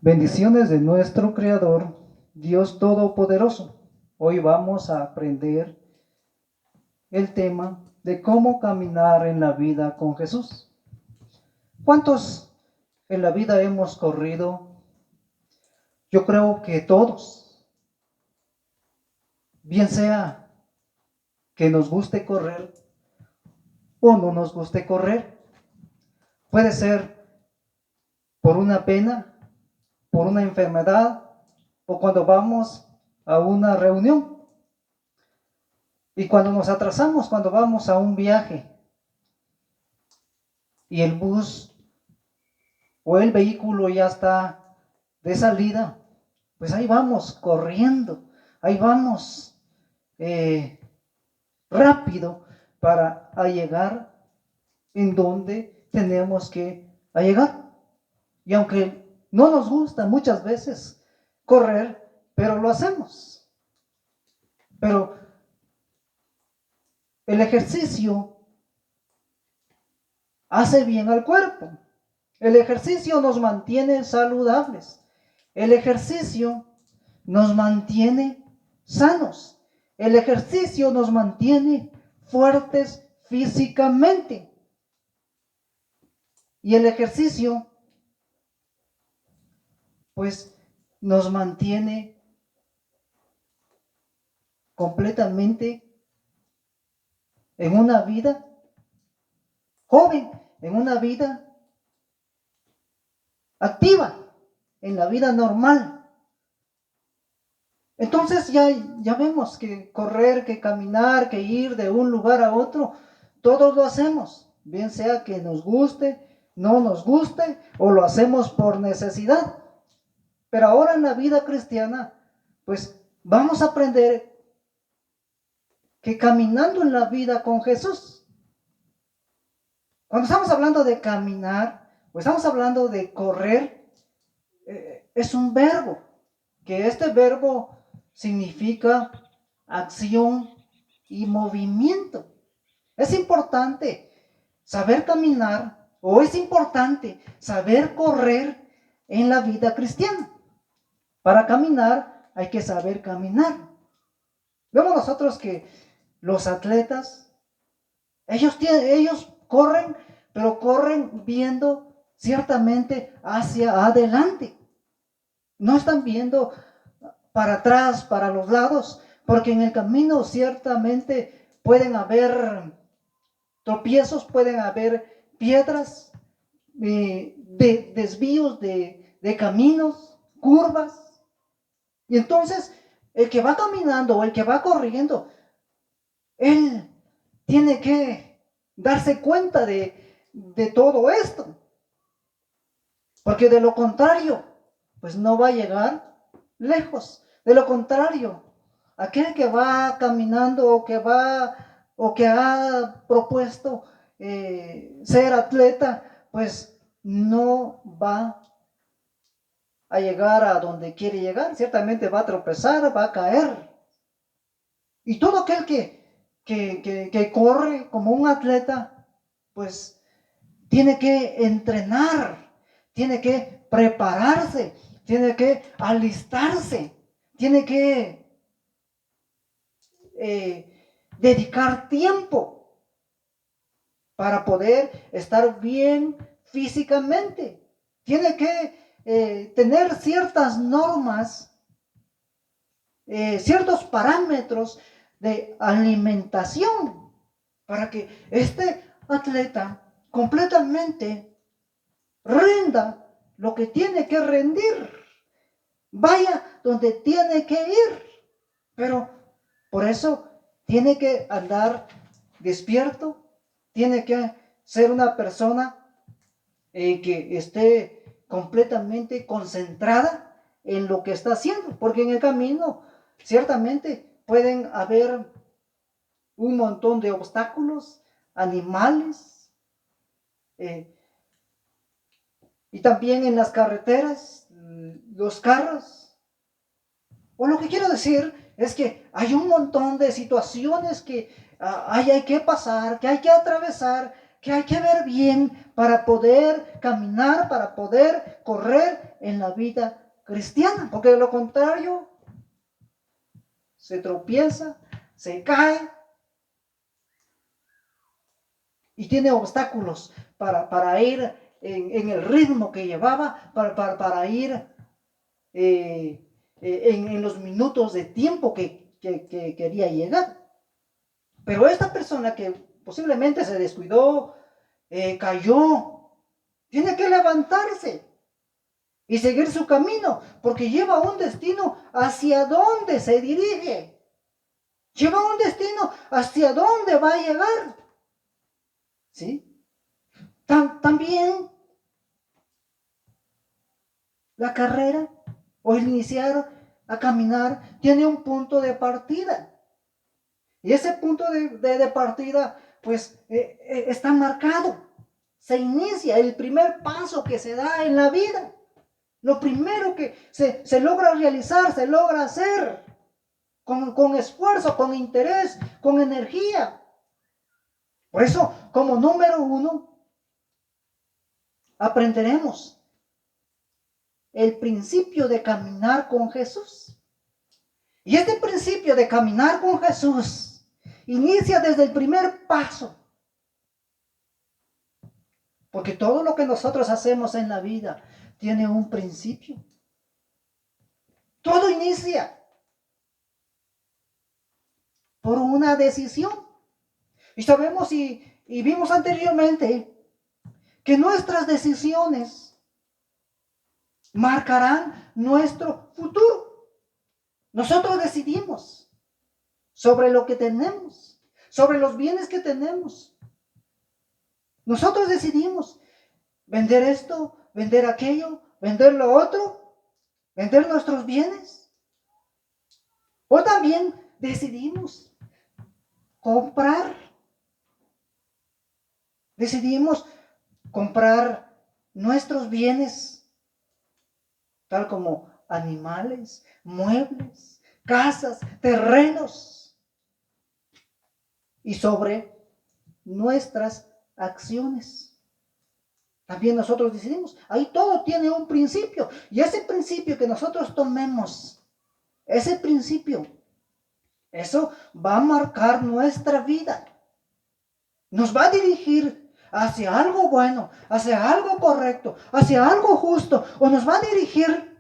Bendiciones de nuestro Creador, Dios Todopoderoso. Hoy vamos a aprender el tema de cómo caminar en la vida con Jesús. ¿Cuántos en la vida hemos corrido? Yo creo que todos. Bien sea que nos guste correr o no nos guste correr. Puede ser por una pena, por una enfermedad o cuando vamos a una reunión. Y cuando nos atrasamos, cuando vamos a un viaje y el bus o el vehículo ya está de salida, pues ahí vamos corriendo, ahí vamos rápido para llegar en donde tenemos que llegar. Y aunque no nos gusta muchas veces correr, pero lo hacemos. Pero el ejercicio hace bien al cuerpo. El ejercicio nos mantiene saludables. El ejercicio nos mantiene sanos. El ejercicio nos mantiene fuertes físicamente. Y el ejercicio, pues, nos mantiene completamente en una vida joven, en una vida activa, en la vida normal. Entonces ya vemos que correr, que caminar, que ir de un lugar a otro, todos lo hacemos, bien sea que nos guste, no nos guste o lo hacemos por necesidad. Pero ahora en la vida cristiana, pues vamos a aprender que caminando en la vida con Jesús, cuando estamos hablando de caminar, o estamos hablando de correr, es un verbo, que este verbo significa acción y movimiento. Es importante saber caminar o es importante saber correr en la vida cristiana. Para caminar hay que saber caminar. Vemos nosotros que los atletas, ellos corren, pero corren viendo ciertamente hacia adelante. No están viendo para atrás, para los lados, porque en el camino ciertamente pueden haber tropiezos, pueden haber piedras, de desvíos de caminos, curvas. Y entonces el que va caminando o el que va corriendo, él tiene que darse cuenta de todo esto. Porque de lo contrario, pues no va a llegar lejos. De lo contrario, aquel que va caminando o que ha propuesto ser atleta, pues no va a llegar a donde quiere llegar. Ciertamente va a tropezar, va a caer. Y todo aquel que corre como un atleta, pues tiene que entrenar, tiene que prepararse, tiene que alistarse, tiene que dedicar tiempo para poder estar bien físicamente. Tiene que tener ciertas normas, ciertos parámetros de alimentación para que este atleta completamente rinda lo que tiene que rendir, vaya donde tiene que ir, pero por eso tiene que andar despierto, tiene que ser una persona que esté completamente concentrada en lo que está haciendo, porque en el camino ciertamente pueden haber un montón de obstáculos, animales, y también en las carreteras, los carros. O lo que quiero decir es que hay un montón de situaciones que hay que pasar, que hay que atravesar, que hay que ver bien para poder caminar, para poder correr en la vida cristiana, porque de lo contrario se tropieza, se cae y tiene obstáculos para ir en el ritmo que llevaba, para ir en los minutos de tiempo que quería llegar. Pero esta persona que posiblemente se descuidó, cayó, tiene que levantarse y seguir su camino, porque lleva un destino hacia donde se dirige. Lleva un destino hacia donde va a llegar. ¿Sí? También la carrera o el iniciar a caminar tiene un punto de partida. Y ese punto de partida, pues, está marcado. Se inicia el primer paso que se da en la vida. Lo primero que se logra realizar, se logra hacer con esfuerzo, con interés, con energía. Por eso, como número 1, aprenderemos el principio de caminar con Jesús. Y este principio de caminar con Jesús inicia desde el primer paso. Porque todo lo que nosotros hacemos en la vida tiene un principio. Todo inicia por una decisión. Y sabemos y vimos anteriormente que nuestras decisiones marcarán nuestro futuro. Nosotros decidimos sobre lo que tenemos, sobre los bienes que tenemos. Nosotros decidimos vender esto, vender aquello, vender lo otro, vender nuestros bienes. O también decidimos comprar. Decidimos comprar nuestros bienes, tal como animales, muebles, casas, terrenos, y sobre nuestras acciones. También nosotros decidimos. Ahí todo tiene un principio. Y ese principio que nosotros tomemos, ese principio, eso va a marcar nuestra vida. Nos va a dirigir hacia algo bueno, hacia algo correcto, hacia algo justo, o nos va a dirigir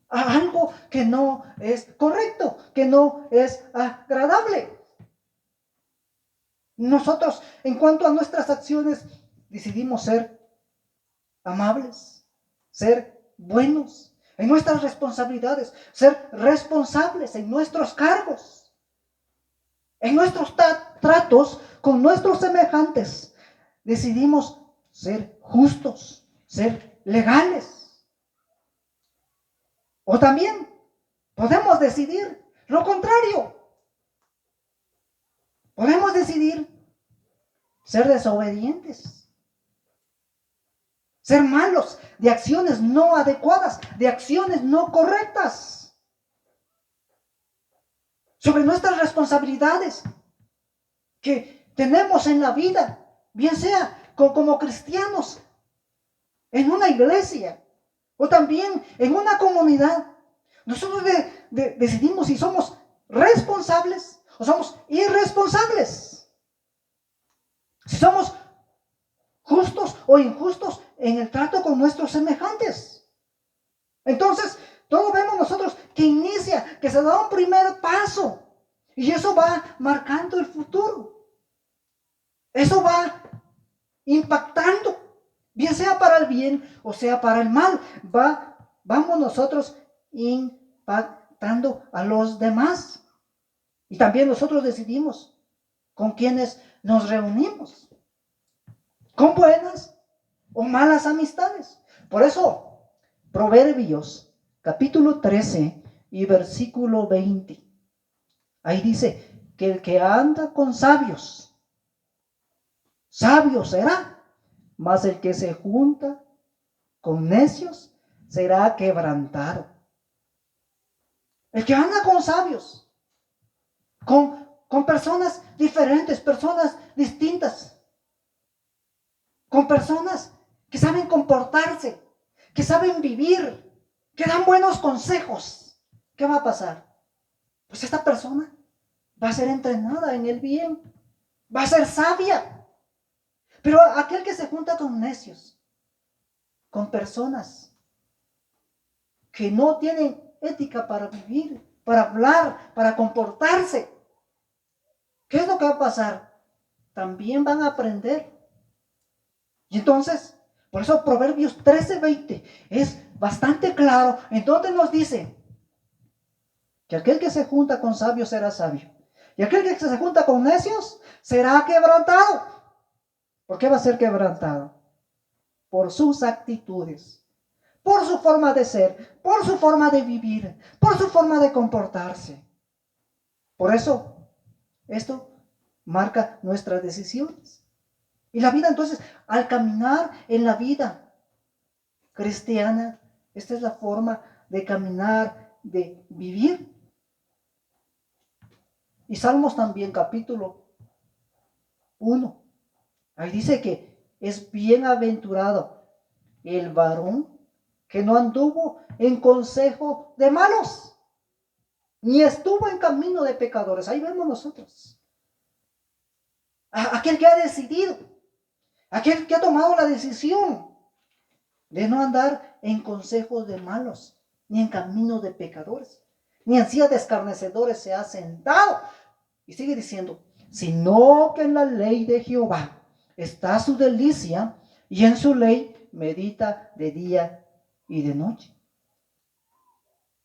a algo que no es correcto, que no es agradable. Nosotros, en cuanto a nuestras acciones, decidimos ser amables, ser buenos en nuestras responsabilidades, ser responsables en nuestros cargos, en nuestros tratos con nuestros semejantes. Decidimos ser justos, ser legales. O también podemos decidir lo contrario. Podemos decidir ser desobedientes, ser malos, de acciones no adecuadas, de acciones no correctas, sobre nuestras responsabilidades que tenemos en la vida, bien sea como cristianos, en una iglesia o también en una comunidad. Nosotros decidimos si somos responsables o somos irresponsables, si somos justos o injustos en el trato con nuestros semejantes. Entonces, todo vemos nosotros que inicia, que se da un primer paso, y eso va marcando el futuro. Eso va impactando, bien sea para el bien o sea para el mal. Vamos nosotros impactando a los demás. Y también nosotros decidimos con quienes nos reunimos, con buenas o malas amistades. Por eso, Proverbios capítulo 13 y versículo 20. Ahí dice que el que anda con sabios, sabio será, mas el que se junta con necios será quebrantado. El que anda con sabios, con personas diferentes, personas distintas, con personas que saben comportarse, que saben vivir, que dan buenos consejos, ¿qué va a pasar? Pues esta persona va a ser entrenada en el bien, va a ser sabia. Pero aquel que se junta con necios, con personas que no tienen ética para vivir, para hablar, para comportarse, ¿qué es lo que va a pasar? También van a aprender. Y entonces, por eso Proverbios 13:20 es bastante claro, en donde nos dice que aquel que se junta con sabios será sabio, y aquel que se junta con necios será quebrantado. ¿Por qué va a ser quebrantado? Por sus actitudes, por su forma de ser, por su forma de vivir, por su forma de comportarse. Por eso, esto marca nuestras decisiones. Y la vida, entonces, al caminar en la vida cristiana, esta es la forma de caminar, de vivir. Y Salmos también, capítulo 1. Ahí dice que es bienaventurado el varón que no anduvo en consejo de malos, ni estuvo en camino de pecadores. Ahí vemos nosotros. Aquel que ha decidido, aquel que ha tomado la decisión de no andar en consejos de malos, ni en camino de pecadores, ni en silla de escarnecedores se ha sentado. Y sigue diciendo, sino que en la ley de Jehová está su delicia, y en su ley medita de día y de noche.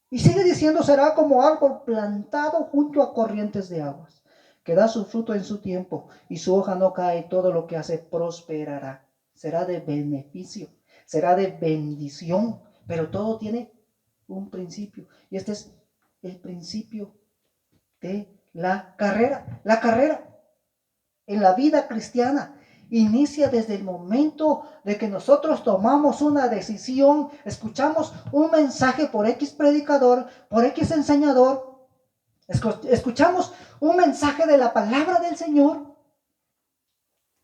Y sigue diciendo, será como árbol plantado junto a corrientes de aguas, que da su fruto en su tiempo, y su hoja no cae, y todo lo que hace prosperará. Será de beneficio, será de bendición, pero todo tiene un principio. Y este es el principio de la carrera. La carrera en la vida cristiana inicia desde el momento de que nosotros tomamos una decisión, escuchamos un mensaje por X predicador, por X enseñador, escuchamos un mensaje de la palabra del Señor,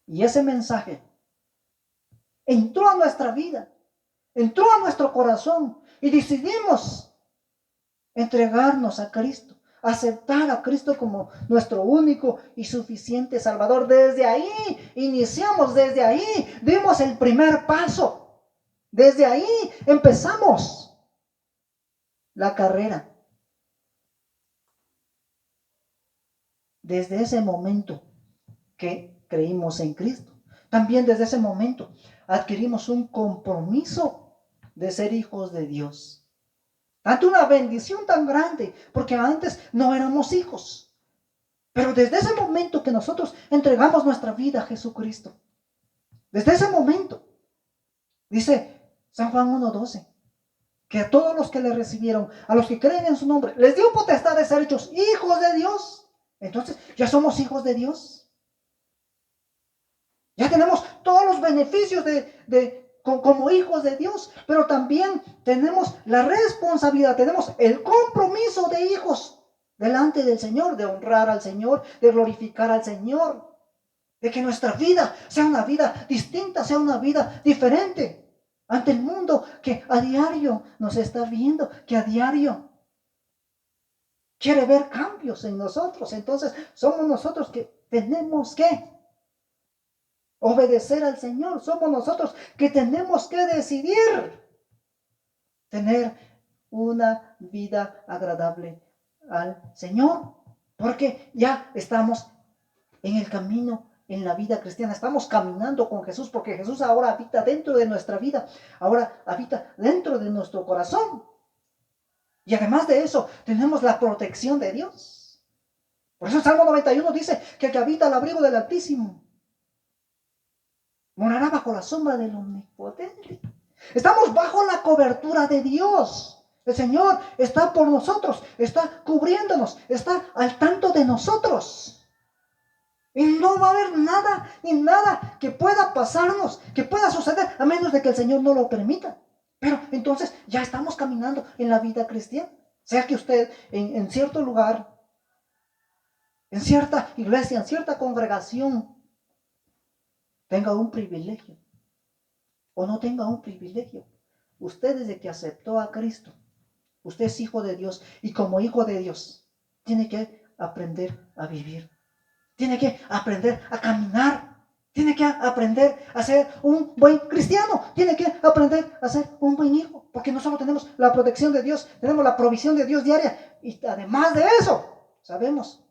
y ese mensaje entró a nuestra vida, entró a nuestro corazón, y decidimos entregarnos a Cristo, aceptar a Cristo como nuestro único y suficiente Salvador. Desde ahí iniciamos, desde ahí dimos el primer paso, desde ahí empezamos la carrera. Desde ese momento que creímos en Cristo, también desde ese momento adquirimos un compromiso de ser hijos de Dios. Ante una bendición tan grande, porque antes no éramos hijos. Pero desde ese momento que nosotros entregamos nuestra vida a Jesucristo, desde ese momento, dice San Juan 1:12, que a todos los que le recibieron, a los que creen en su nombre, les dio potestad de ser hechos hijos de Dios. Entonces, ya somos hijos de Dios. Ya tenemos todos los beneficios como hijos de Dios, pero también tenemos la responsabilidad, tenemos el compromiso de hijos delante del Señor, de honrar al Señor, de glorificar al Señor, de que nuestra vida sea una vida distinta, sea una vida diferente ante el mundo que a diario nos está viendo, que a diario quiere ver cambios en nosotros. Entonces somos nosotros que tenemos que obedecer al Señor. Somos nosotros que tenemos que decidir tener una vida agradable al Señor, porque ya estamos en el camino, en la vida cristiana, estamos caminando con Jesús, porque Jesús ahora habita dentro de nuestra vida, ahora habita dentro de nuestro corazón. Y además de eso, tenemos la protección de Dios. Por eso el Salmo 91 dice que el que habita al abrigo del Altísimo morará bajo la sombra del Omnipotente. Estamos bajo la cobertura de Dios. El Señor está por nosotros, está cubriéndonos, está al tanto de nosotros. Y no va a haber nada ni nada que pueda pasarnos, que pueda suceder, a menos de que el Señor no lo permita. Pero entonces ya estamos caminando en la vida cristiana. Sea que usted en cierto lugar, en cierta iglesia, en cierta congregación, tenga un privilegio o no tenga un privilegio. usted desde que aceptó a Cristo, usted es hijo de Dios y como hijo de Dios tiene que aprender a vivir, tiene que aprender a caminar, tiene que aprender a ser un buen cristiano, tiene que aprender a ser un buen hijo, porque no solo tenemos la protección de Dios, tenemos la provisión de Dios diaria y además de eso, sabemos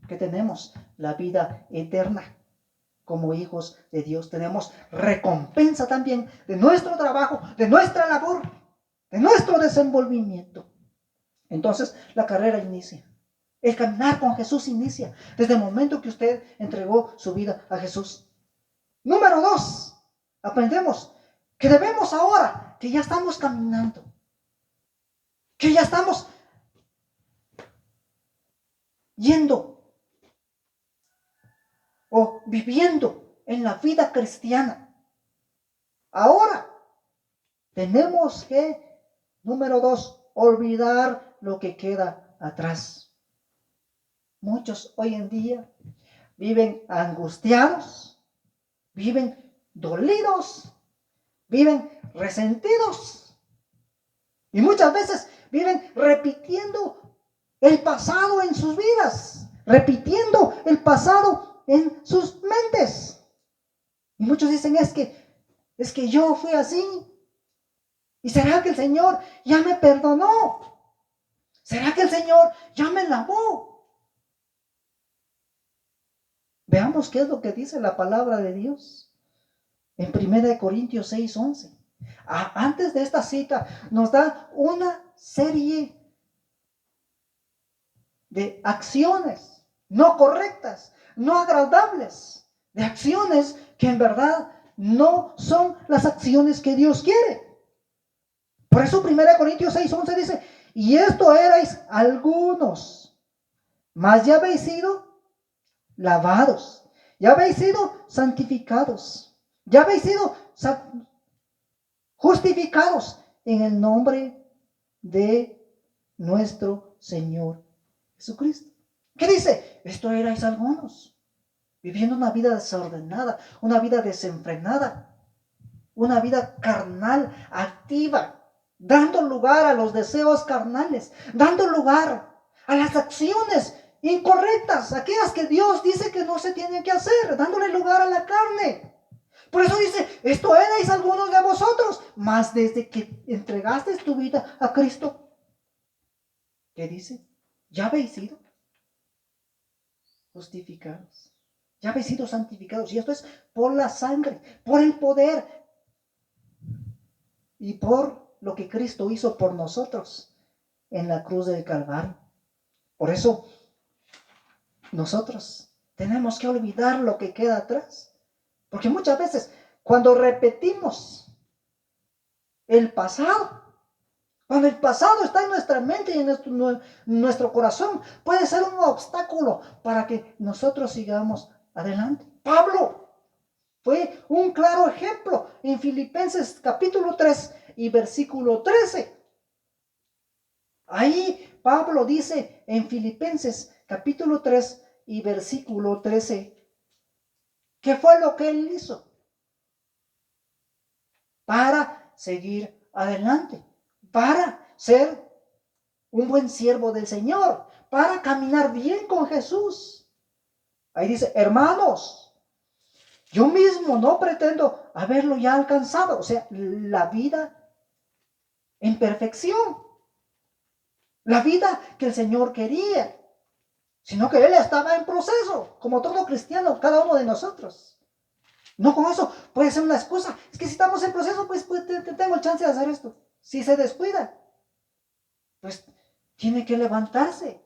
que tenemos la vida eterna. Como hijos de Dios tenemos recompensa también de nuestro trabajo, de nuestra labor, de nuestro desenvolvimiento. Entonces la carrera inicia. El caminar con Jesús inicia desde el momento que usted entregó su vida a Jesús. Número 2, aprendemos que debemos ahora, que ya estamos caminando, que ya estamos yendo o viviendo en la vida cristiana. Ahora tenemos que, número 2, olvidar lo que queda atrás. Muchos hoy en día viven angustiados, viven dolidos, viven resentidos y muchas veces viven repitiendo el pasado en sus vidas, repitiendo el pasado en sus mentes. Y muchos dicen, es que yo fui así. ¿Y será que el Señor ya me perdonó? ¿Será que el Señor ya me lavó? Veamos qué es lo que dice la palabra de Dios en 1 Corintios 6:11. Antes de esta cita nos da una serie de acciones no correctas, no agradables, de acciones que en verdad no son las acciones que Dios quiere. Por eso 1 Corintios 6:11 dice, y esto erais algunos, mas ya habéis sido lavados, ya habéis sido santificados, ya habéis sido justificados en el nombre de nuestro Señor Jesucristo. ¿Qué dice? Esto erais algunos, viviendo una vida desordenada, una vida desenfrenada, una vida carnal, activa, dando lugar a los deseos carnales, dando lugar a las acciones incorrectas, aquellas que Dios dice que no se tienen que hacer, dándole lugar a la carne. Por eso dice, esto erais algunos de vosotros, mas desde que entregaste tu vida a Cristo, ¿qué dice? Ya habéis sido justificados, ya habéis sido santificados, y esto es por la sangre, por el poder y por lo que Cristo hizo por nosotros en la cruz del Calvario. Por eso nosotros tenemos que olvidar lo que queda atrás, porque muchas veces cuando repetimos el pasado, cuando el pasado está en nuestra mente y en nuestro corazón, puede ser un obstáculo para que nosotros sigamos adelante. Pablo fue un claro ejemplo en Filipenses capítulo 3 y versículo 13. Ahí Pablo dice en Filipenses capítulo 3 y versículo 13, ¿qué fue lo que él hizo para seguir adelante? Para ser un buen siervo del Señor, para caminar bien con Jesús. Ahí dice, hermanos, yo mismo no pretendo haberlo ya alcanzado, o sea, la vida en perfección, la vida que el Señor quería, sino que Él estaba en proceso, como todo cristiano, cada uno de nosotros. No con eso puede ser una excusa. Es que si estamos en proceso, pues tengo el chance de hacer esto. Si se descuida, pues tiene que levantarse.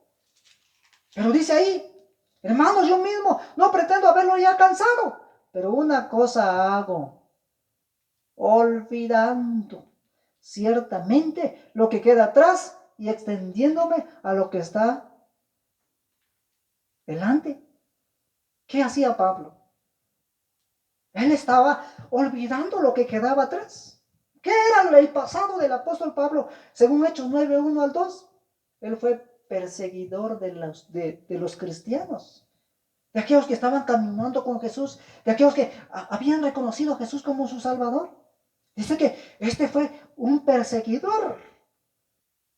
Pero dice ahí, hermanos, yo mismo no pretendo haberlo ya alcanzado, pero una cosa hago, olvidando ciertamente lo que queda atrás y extendiéndome a lo que está delante. ¿Qué hacía Pablo? Él estaba olvidando lo que quedaba atrás. ¿Qué era el pasado del apóstol Pablo? Según Hechos 9:1 al 2, él fue perseguidor de los cristianos, de aquellos que estaban caminando con Jesús, de aquellos que habían reconocido a Jesús como su Salvador. Dice que este fue un perseguidor.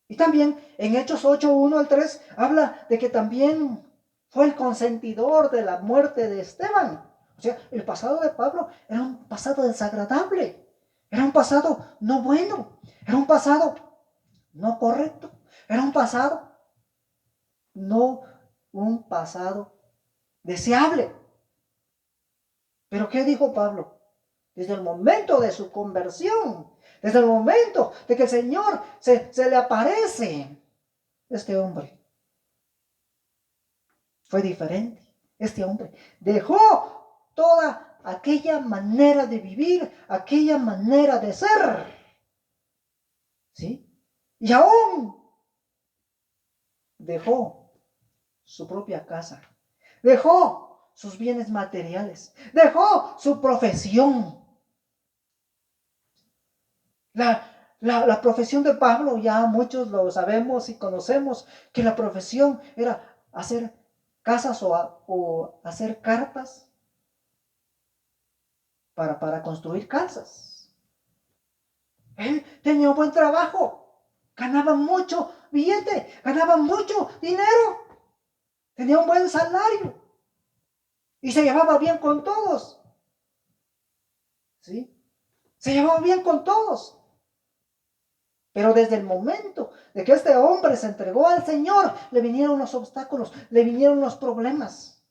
Y también en Hechos 8:1 al 3 habla de que también fue el consentidor de la muerte de Esteban. O sea, el pasado de Pablo era un pasado desagradable, era un pasado no bueno, era un pasado no correcto, era un pasado no un pasado deseable. Pero ¿qué dijo Pablo? Desde el momento de su conversión, desde el momento de que el Señor se le aparece, este hombre fue diferente. Este hombre dejó toda aquella manera de vivir, aquella manera de ser. ¿Sí? Y aún dejó su propia casa, dejó sus bienes materiales, dejó su profesión. La profesión de Pablo, ya muchos lo sabemos y conocemos, que la profesión era hacer casas o hacer carpas para construir casas. Él tenía un buen trabajo, ganaba mucho billete, ganaba mucho dinero, tenía un buen salario y se llevaba bien con todos. ¿Sí? Se llevaba bien con todos. Pero desde el momento de que este hombre se entregó al Señor, le vinieron los obstáculos, le vinieron los problemas,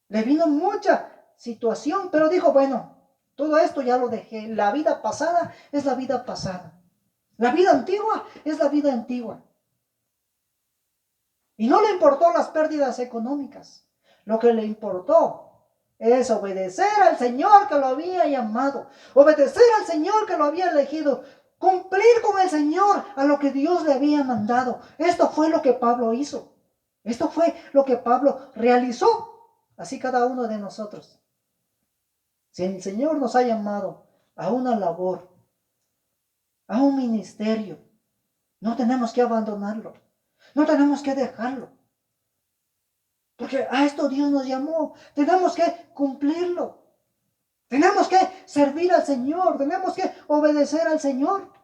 le vino mucha situación, pero dijo, bueno, todo esto ya lo dejé, la vida pasada es la vida pasada, la vida antigua es la vida antigua. Y no le importó las pérdidas económicas, lo que le importó es obedecer al Señor que lo había llamado, obedecer al Señor que lo había elegido, cumplir con el Señor a lo que Dios le había mandado. Esto fue lo que Pablo hizo. Esto fue lo que Pablo realizó. Así cada uno de nosotros. Si el Señor nos ha llamado a una labor, a un ministerio, no tenemos que abandonarlo. No tenemos que dejarlo. Porque a esto Dios nos llamó. Tenemos que cumplirlo. Tenemos que servir al Señor. Tenemos que obedecer al Señor.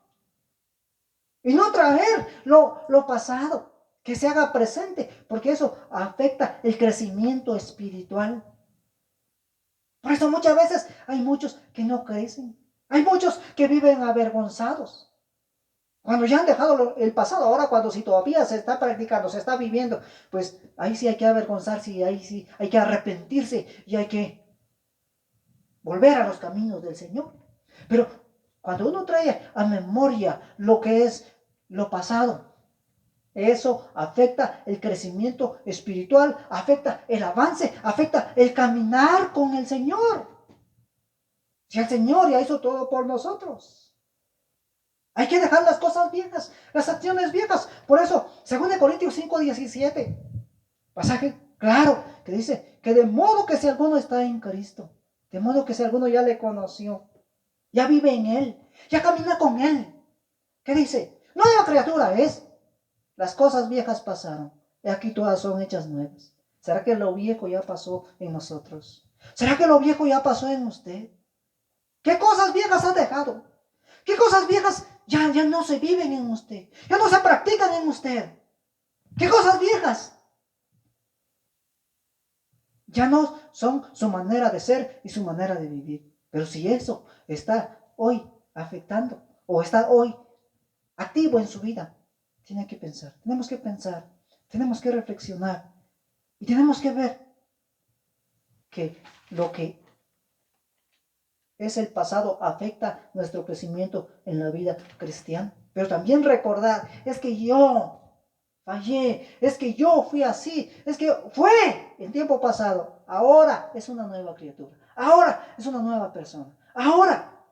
Y no traer lo pasado, que se haga presente, porque eso afecta el crecimiento espiritual. Por eso muchas veces hay muchos que no crecen. Hay muchos que viven avergonzados. Cuando ya han dejado el pasado, ahora cuando si todavía se está practicando, se está viviendo, pues ahí sí hay que avergonzarse y ahí sí hay que arrepentirse y hay que volver a los caminos del Señor. Pero cuando uno trae a memoria lo que es lo pasado, eso afecta el crecimiento espiritual, afecta el avance, afecta el caminar con el Señor. Si el Señor ya hizo todo por nosotros. Hay que dejar las cosas viejas, las acciones viejas. Por eso, 2 Corintios 5:17, pasaje claro, que dice que de modo que si alguno está en Cristo, de modo que si alguno ya le conoció, ya vive en Él, ya camina con Él. ¿Qué dice? Nueva criatura es. Las cosas viejas pasaron, y aquí todas son hechas nuevas. ¿Será que lo viejo ya pasó en nosotros? ¿Será que lo viejo ya pasó en usted? ¿Qué cosas viejas ha dejado? ¿Qué cosas viejas ya no se viven en usted? Ya no se practican en usted. ¿Qué cosas viejas? Ya no son su manera de ser y su manera de vivir. Pero si eso está hoy afectando o está hoy activo en su vida, tiene que pensar. Tenemos que reflexionar y tenemos que ver que lo que es el pasado afecta nuestro crecimiento en la vida cristiana. Pero también recordar, es que yo fallé, es que yo fui así, es que fue en tiempo pasado. Ahora es una nueva criatura, ahora es una nueva persona, ahora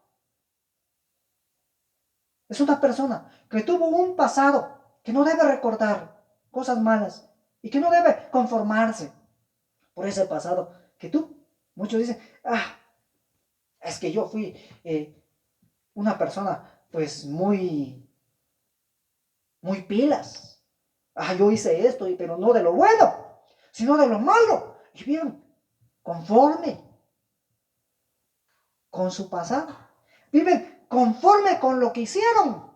es una persona que tuvo un pasado, que no debe recordar cosas malas y que no debe conformarse por ese pasado que tú. Muchos dicen, es que yo fui una persona pues muy pilas. Yo hice esto, pero no de lo bueno, sino de lo malo. Y bien, conforme con su pasado. Viven conforme con lo que hicieron.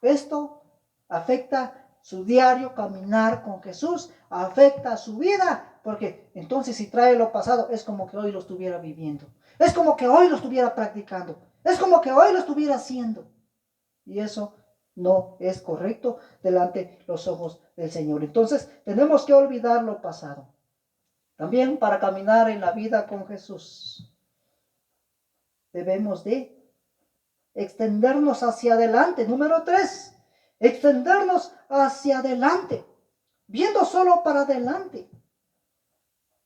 Esto afecta su diario caminar con Jesús, afecta su vida, porque entonces si trae lo pasado es como que hoy lo estuviera viviendo, es como que hoy lo estuviera practicando, es como que hoy lo estuviera haciendo. Y eso no es correcto delante de los ojos del Señor. Entonces tenemos que olvidar lo pasado. También para caminar en la vida con Jesús debemos de extendernos hacia adelante. Número 3, extendernos hacia adelante, viendo solo para adelante.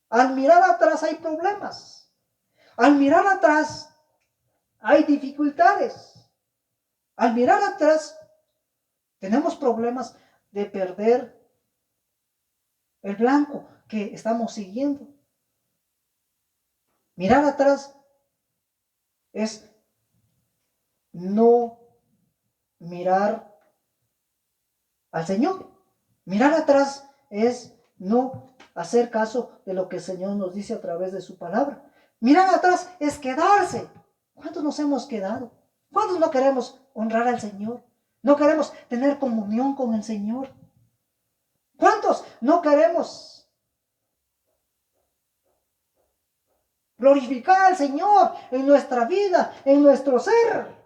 Al mirar atrás hay problemas. Al mirar atrás hay dificultades. Al mirar atrás tenemos problemas de perder el blanco que estamos siguiendo. Mirar atrás es no mirar al Señor. Mirar atrás es no hacer caso de lo que el Señor nos dice a través de su palabra. Mirar atrás es quedarse. ¿Cuántos nos hemos quedado? ¿Cuántos no queremos honrar al Señor? ¿No queremos tener comunión con el Señor? ¿Cuántos no queremos glorificar al Señor en nuestra vida, en nuestro ser?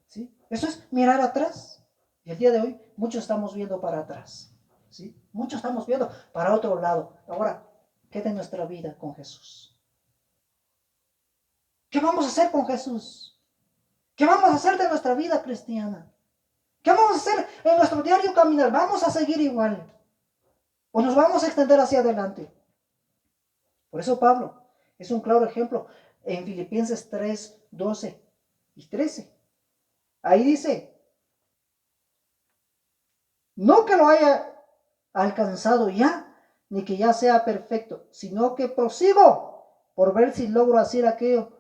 ¿Sí? Eso es mirar atrás. Y el día de hoy muchos estamos viendo para atrás. ¿Sí? Muchos estamos viendo para otro lado. Ahora, ¿qué de nuestra vida con Jesús? ¿Qué vamos a hacer con Jesús? ¿Qué vamos a hacer de nuestra vida cristiana? ¿Qué vamos a hacer en nuestro diario caminar? ¿Vamos a seguir igual? ¿O nos vamos a extender hacia adelante? Por eso Pablo es un claro ejemplo en Filipenses 3, 12 y 13. Ahí dice, no que lo haya alcanzado ya, ni que ya sea perfecto, sino que prosigo por ver si logro hacer aquello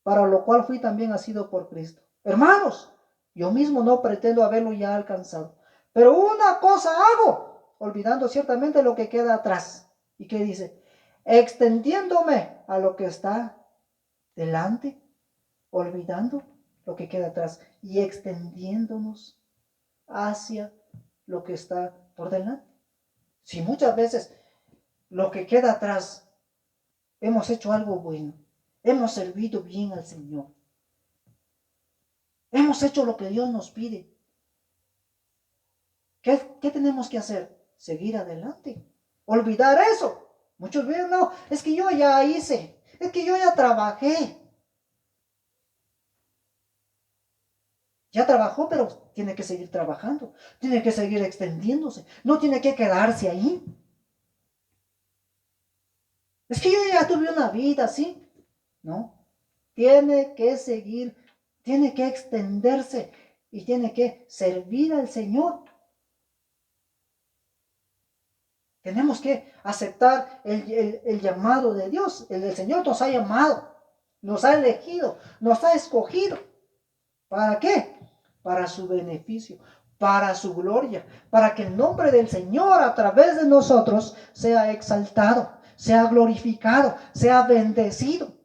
para lo cual fui también asido por Cristo. Hermanos, yo mismo no pretendo haberlo ya alcanzado, pero una cosa hago, olvidando ciertamente lo que queda atrás. ¿Y qué dice? Extendiéndome a lo que está delante, olvidando lo que queda atrás y extendiéndonos hacia lo que está por delante. Si muchas veces lo que queda atrás hemos hecho algo bueno, hemos servido bien al Señor, hemos hecho lo que Dios nos pide, ¿qué tenemos que hacer? Seguir adelante, olvidar eso. Muchos ven, no, es que yo ya hice, es que yo ya trabajé. Ya trabajó, pero tiene que seguir trabajando, tiene que seguir extendiéndose, no tiene que quedarse ahí. Es que yo ya tuve una vida así. No, tiene que seguir, tiene que extenderse y tiene que servir al Señor. Tenemos que aceptar el llamado de Dios. El Señor nos ha llamado, nos ha elegido, nos ha escogido. ¿Para qué? Para su beneficio, para su gloria, para que el nombre del Señor a través de nosotros sea exaltado, sea glorificado, sea bendecido.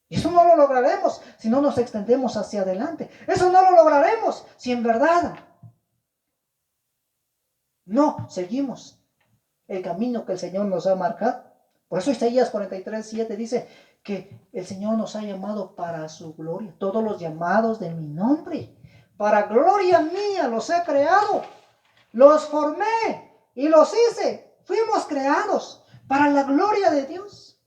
Y eso no lo lograremos si no nos extendemos hacia adelante. Eso no lo lograremos si en verdad no seguimos el camino que el Señor nos ha marcado. Por eso Isaías 43, 7 dice que el Señor nos ha llamado para su gloria. Todos los llamados de mi nombre, para gloria mía los he creado. Los formé y los hice. Fuimos creados para la gloria de Dios.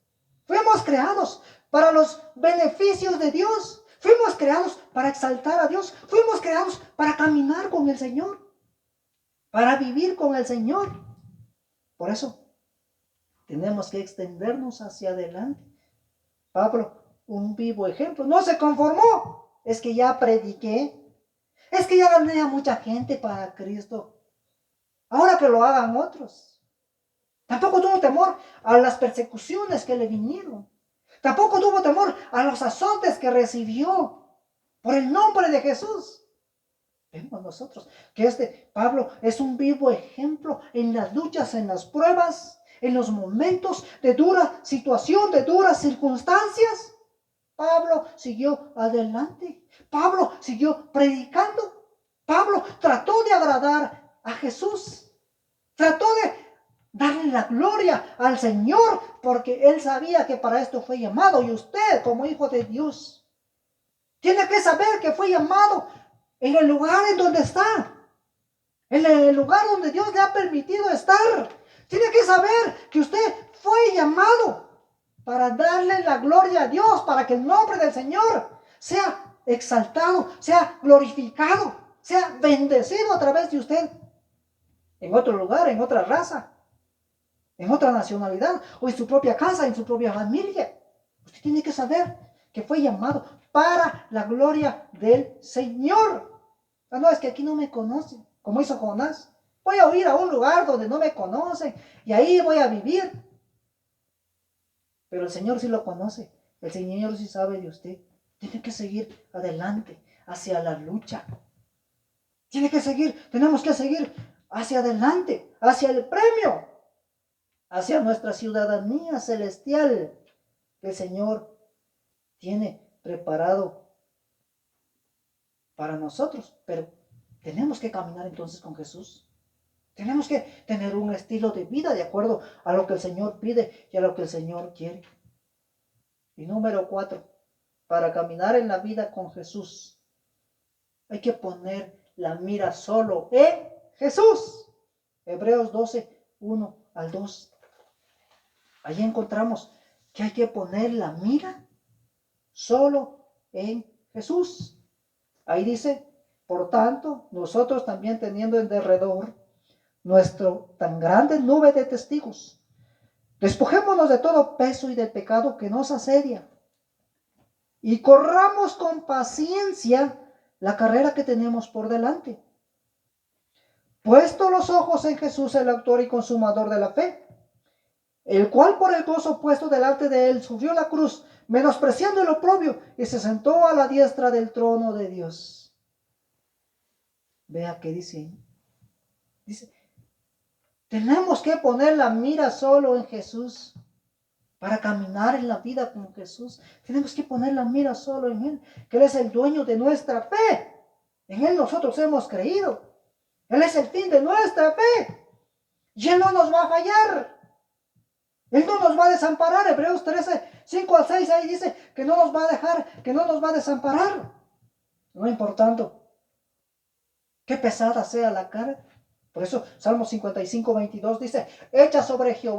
Fuimos creados para los beneficios de Dios. Fuimos creados para exaltar a Dios. Fuimos creados para caminar con el Señor, para vivir con el Señor. Por eso tenemos que extendernos hacia adelante. Pablo, un vivo ejemplo, no se conformó. Es que ya prediqué. Es que ya gané a mucha gente para Cristo. Ahora que lo hagan otros. Tampoco tuvo temor a las persecuciones que le vinieron. Tampoco tuvo temor a los azotes que recibió por el nombre de Jesús. Vemos nosotros que Pablo es un vivo ejemplo en las luchas, en las pruebas, en los momentos de dura situación, de duras circunstancias. Pablo siguió adelante. Pablo siguió predicando. Pablo trató de agradar a Jesús. Trató de darle la gloria al Señor, porque él sabía que para esto fue llamado. Y usted, como hijo de Dios, tiene que saber que fue llamado en el lugar en donde está. En el lugar donde Dios le ha permitido estar. Tiene que saber que usted fue llamado para darle la gloria a Dios, para que el nombre del Señor sea exaltado, sea glorificado, sea bendecido a través de usted. En otro lugar, en otra raza, en otra nacionalidad, o en su propia casa, en su propia familia. Usted tiene que saber que fue llamado para la gloria del Señor. Ah, no, es que aquí no me conocen, como hizo Jonás. Voy a ir a un lugar donde no me conocen y ahí voy a vivir. Pero el Señor sí lo conoce. El Señor sí sabe de usted. Tiene que seguir adelante, hacia la lucha. Tenemos que seguir hacia adelante, hacia el premio, hacia nuestra ciudadanía celestial que el Señor tiene preparado para nosotros. Pero tenemos que caminar entonces con Jesús. Tenemos que tener un estilo de vida de acuerdo a lo que el Señor pide y a lo que el Señor quiere. Y número 4, para caminar en la vida con Jesús, hay que poner la mira solo en Jesús. Hebreos 12, 1 al 2. Allí encontramos que hay que poner la mira solo en Jesús. Ahí dice, por tanto, nosotros también teniendo en derredor nuestro tan grande nube de testigos, despojémonos de todo peso y del pecado que nos asedia y corramos con paciencia la carrera que tenemos por delante. Puesto los ojos en Jesús, el autor y consumador de la fe, el cual por el gozo puesto delante de él sufrió la cruz, menospreciando el oprobio, y se sentó a la diestra del trono de Dios. Vea qué dice. Dice, tenemos que poner la mira solo en Jesús. Para caminar en la vida con Jesús, tenemos que poner la mira solo en Él, que Él es el dueño de nuestra fe. En Él nosotros hemos creído. Él es el fin de nuestra fe. Y Él no nos va a fallar. Él no nos va a desamparar. Hebreos 13, 5 al 6, ahí dice que no nos va a dejar, que no nos va a desamparar. No importando qué pesada sea la carga. Por eso Salmo 55, 22 dice, echa sobre Jehová